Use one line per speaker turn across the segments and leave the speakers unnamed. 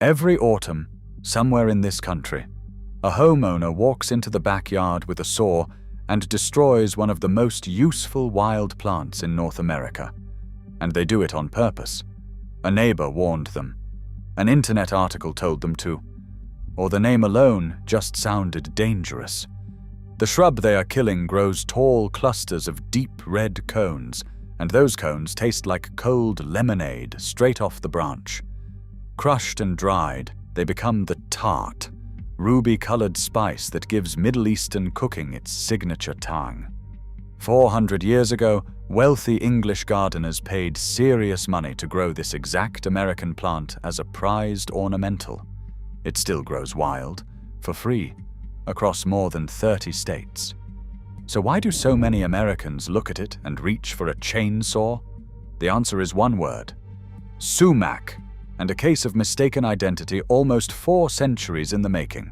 Every autumn, somewhere in this country, a homeowner walks into the backyard with a saw and destroys one of the most useful wild plants in North America. And they do it on purpose. A neighbor warned them. An internet article told them to. Or the name alone just sounded dangerous. The shrub they are killing grows tall clusters of deep red cones, and those cones taste like cold lemonade straight off the branch. Crushed and dried, they become the tart, ruby-colored spice that gives Middle Eastern cooking its signature tang. 400 years ago, wealthy English gardeners paid serious money to grow this exact American plant as a prized ornamental. It still grows wild, for free, across more than 30 states. So why do so many Americans look at it and reach for a chainsaw? The answer is one word: sumac, and a case of mistaken identity almost 4 centuries in the making.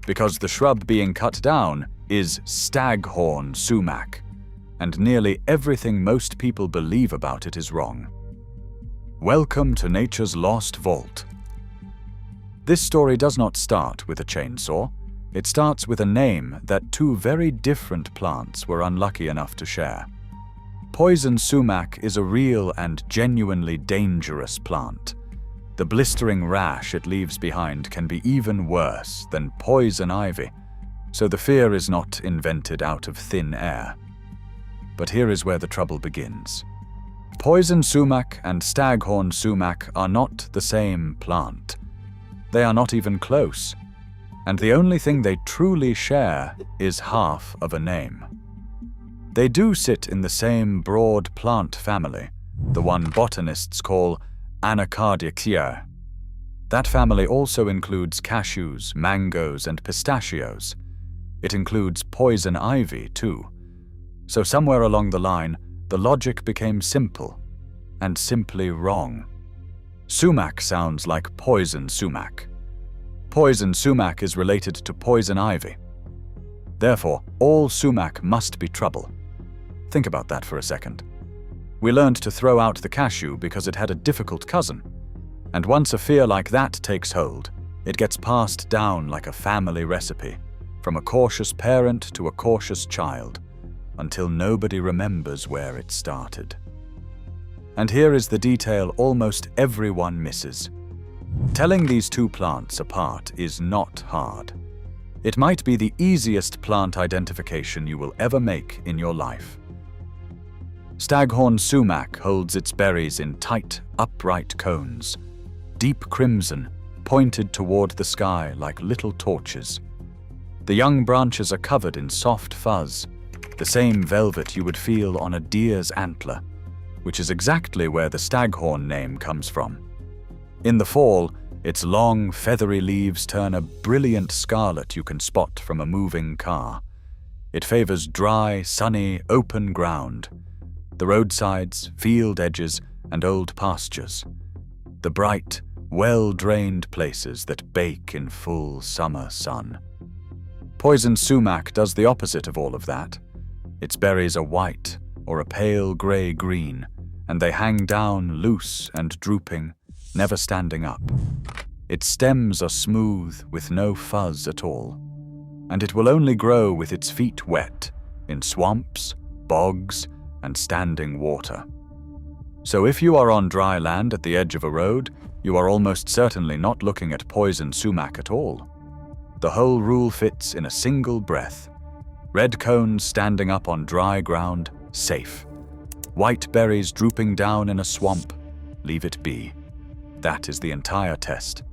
Because the shrub being cut down is Staghorn sumac, and nearly everything most people believe about it is wrong. Welcome to nature's lost vault. This story does not start with a chainsaw. It starts with a name that 2 very different plants were unlucky enough to share. Poison sumac is a real and genuinely dangerous plant. The blistering rash it leaves behind can be even worse than poison ivy, so the fear is not invented out of thin air. But here is where the trouble begins. Poison sumac and staghorn sumac are not the same plant. They are not even close, and the only thing they truly share is half of a name. They do sit in the same broad plant family, the one botanists call Anacardiaceae. That family also includes cashews, mangoes, and pistachios. It includes poison ivy, too. So somewhere along the line, the logic became simple, and simply wrong. Sumac sounds like poison sumac. Poison sumac is related to poison ivy. Therefore, all sumac must be trouble. Think about that for a second. We learned to throw out the cashew because it had a difficult cousin. And once a fear like that takes hold, it gets passed down like a family recipe, from a cautious parent to a cautious child, until nobody remembers where it started. And here is the detail almost everyone misses. Telling these 2 plants apart is not hard. It might be the easiest plant identification you will ever make in your life. Staghorn sumac holds its berries in tight, upright cones, deep crimson, pointed toward the sky like little torches. The young branches are covered in soft fuzz, the same velvet you would feel on a deer's antler, which is exactly where the staghorn name comes from. In the fall, its long, feathery leaves turn a brilliant scarlet you can spot from a moving car. It favors dry, sunny, open ground, the roadsides, field edges, and old pastures. The bright, well-drained places that bake in full summer sun. Poison sumac does the opposite of all of that. Its berries are white or a pale gray-green, and they hang down loose and drooping, never standing up. Its stems are smooth with no fuzz at all, and it will only grow with its feet wet in swamps, bogs, and standing water. So if you are on dry land at the edge of a road, you are almost certainly not looking at poison sumac at all. The whole rule fits in a single breath. Red cones standing up on dry ground, safe. White berries drooping down in a swamp, leave it be. That is the entire test.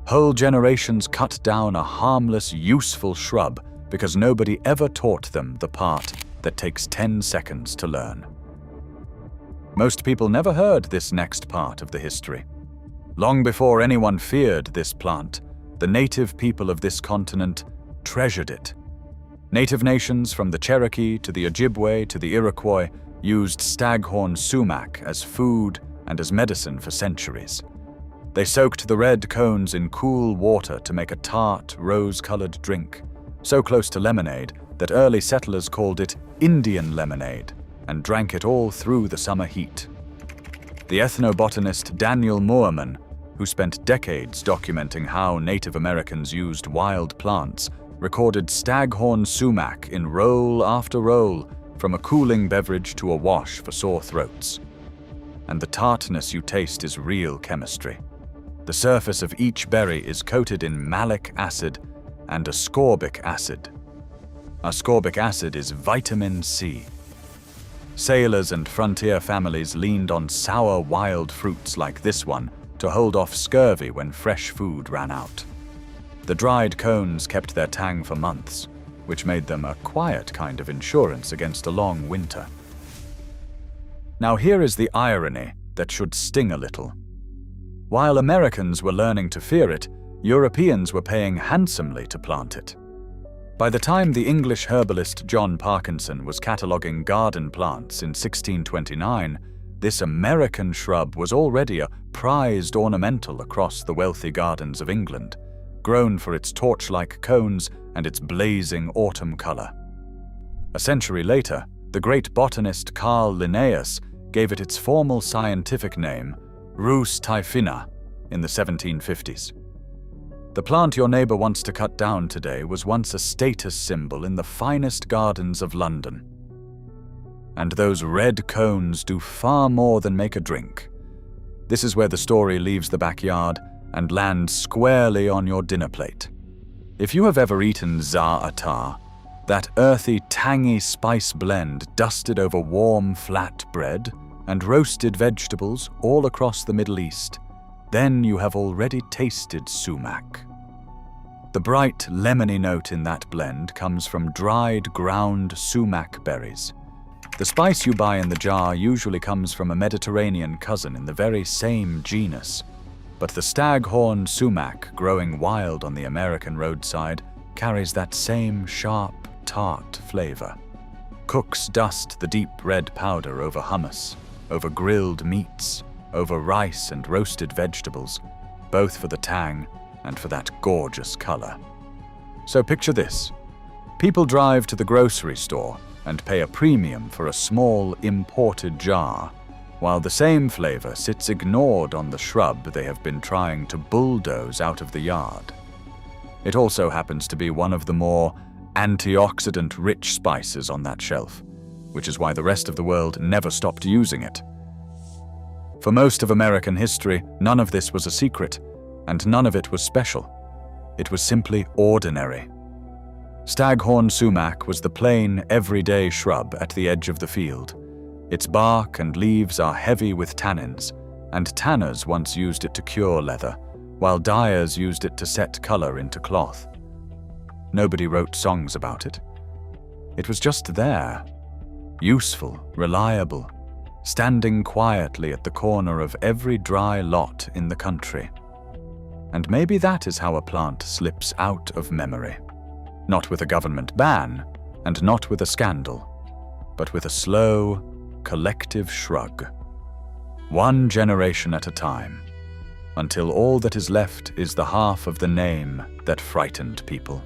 Whole generations cut down a harmless, useful shrub because nobody ever taught them the part that takes 10 seconds to learn. Most people never heard this next part of the history. Long before anyone feared this plant, the native people of this continent treasured it. Native nations from the Cherokee to the Ojibwe to the Iroquois used staghorn sumac as food and as medicine for centuries. They soaked the red cones in cool water to make a tart, rose-colored drink, so close to lemonade that early settlers called it Indian lemonade and drank it all through the summer heat. The ethnobotanist Daniel Moorman who spent decades documenting how Native Americans used wild plants, recorded Staghorn sumac in roll after roll, from a cooling beverage to a wash for sore throats. And the tartness you taste is real chemistry. The surface of each berry is coated in malic acid and ascorbic acid. Ascorbic acid is vitamin C. Sailors and frontier families leaned on sour wild fruits like this one to hold off scurvy when fresh food ran out. The dried cones kept their tang for months, which made them a quiet kind of insurance against a long winter. Now here is the irony that should sting a little. While Americans were learning to fear it, Europeans were paying handsomely to plant it. By the time the English herbalist John Parkinson was cataloguing garden plants in 1629, this American shrub was already a prized ornamental across the wealthy gardens of England, grown for its torch-like cones and its blazing autumn color. A century later, the great botanist Carl Linnaeus gave it its formal scientific name, Rhus typhina, in the 1750s. The plant your neighbor wants to cut down today was once a status symbol in the finest gardens of London. And those red cones do far more than make a drink. This is where the story leaves the backyard and lands squarely on your dinner plate. If you have ever eaten za'atar, that earthy, tangy spice blend dusted over warm, flat bread and roasted vegetables all across the Middle East, then you have already tasted sumac. The bright lemony note in that blend comes from dried, ground sumac berries. The spice you buy in the jar usually comes from a Mediterranean cousin in the very same genus, but the Staghorn sumac growing wild on the American roadside carries that same sharp, tart flavor. Cooks dust the deep red powder over hummus, over grilled meats, over rice and roasted vegetables, both for the tang and for that gorgeous color. So picture this. People drive to the grocery store and pay a premium for a small imported jar, while the same flavor sits ignored on the shrub they have been trying to bulldoze out of the yard. It also happens to be one of the more antioxidant-rich spices on that shelf, which is why the rest of the world never stopped using it. For most of American history, none of this was a secret, and none of it was special. It was simply ordinary. Staghorn sumac was the plain, everyday shrub at the edge of the field. Its bark and leaves are heavy with tannins, and tanners once used it to cure leather, while dyers used it to set color into cloth. Nobody wrote songs about it. It was just there, useful, reliable, standing quietly at the corner of every dry lot in the country. And maybe that is how a plant slips out of memory. Not with a government ban, and not with a scandal, but with a slow, collective shrug. One generation at a time, until all that is left is the half of the name that frightened people.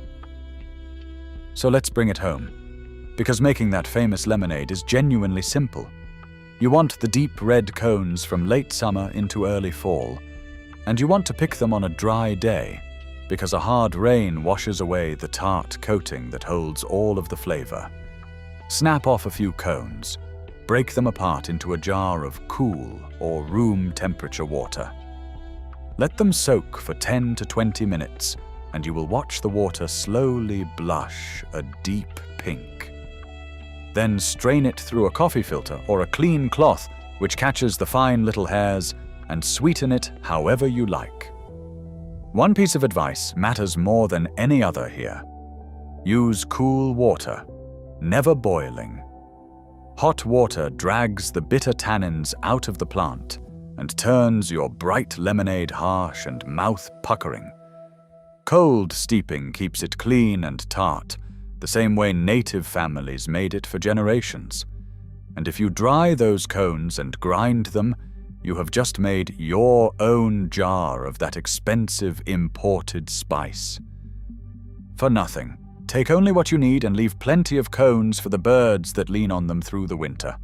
So let's bring it home, because making that famous lemonade is genuinely simple. You want the deep red cones from late summer into early fall, and you want to pick them on a dry day, because a hard rain washes away the tart coating that holds all of the flavor. Snap off a few cones, break them apart into a jar of cool or room temperature water. Let them soak for 10 to 20 minutes, and you will watch the water slowly blush a deep pink. Then strain it through a coffee filter or a clean cloth which catches the fine little hairs, and sweeten it however you like. One piece of advice matters more than any other here. Use cool water, never boiling. Hot water drags the bitter tannins out of the plant and turns your bright lemonade harsh and mouth-puckering. Cold steeping keeps it clean and tart, the same way native families made it for generations. And if you dry those cones and grind them, you have just made your own jar of that expensive imported spice. For nothing. Take only what you need and leave plenty of cones for the birds that lean on them through the winter.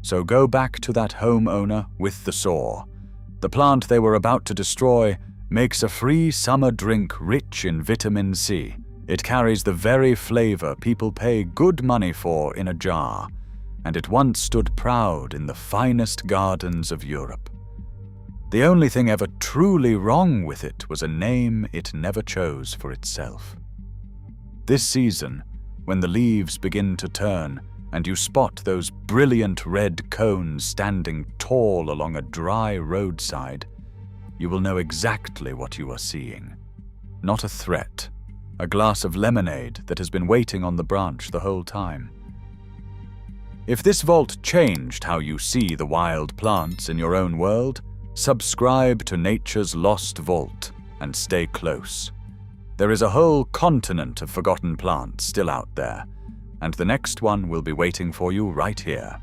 So go back to that homeowner with the saw, The plant they were about to destroy makes a free summer drink rich in vitamin C. It carries the very flavor people pay good money for in a jar, and it once stood proud in the finest gardens of Europe. The only thing ever truly wrong with it was a name it never chose for itself. This season, when the leaves begin to turn and you spot those brilliant red cones standing tall along a dry roadside, you will know exactly what you are seeing. Not a threat, a glass of lemonade that has been waiting on the branch the whole time. If this vault changed how you see the wild plants in your own world, subscribe to Nature's Lost Vault and stay close. There is a whole continent of forgotten plants still out there, and the next one will be waiting for you right here.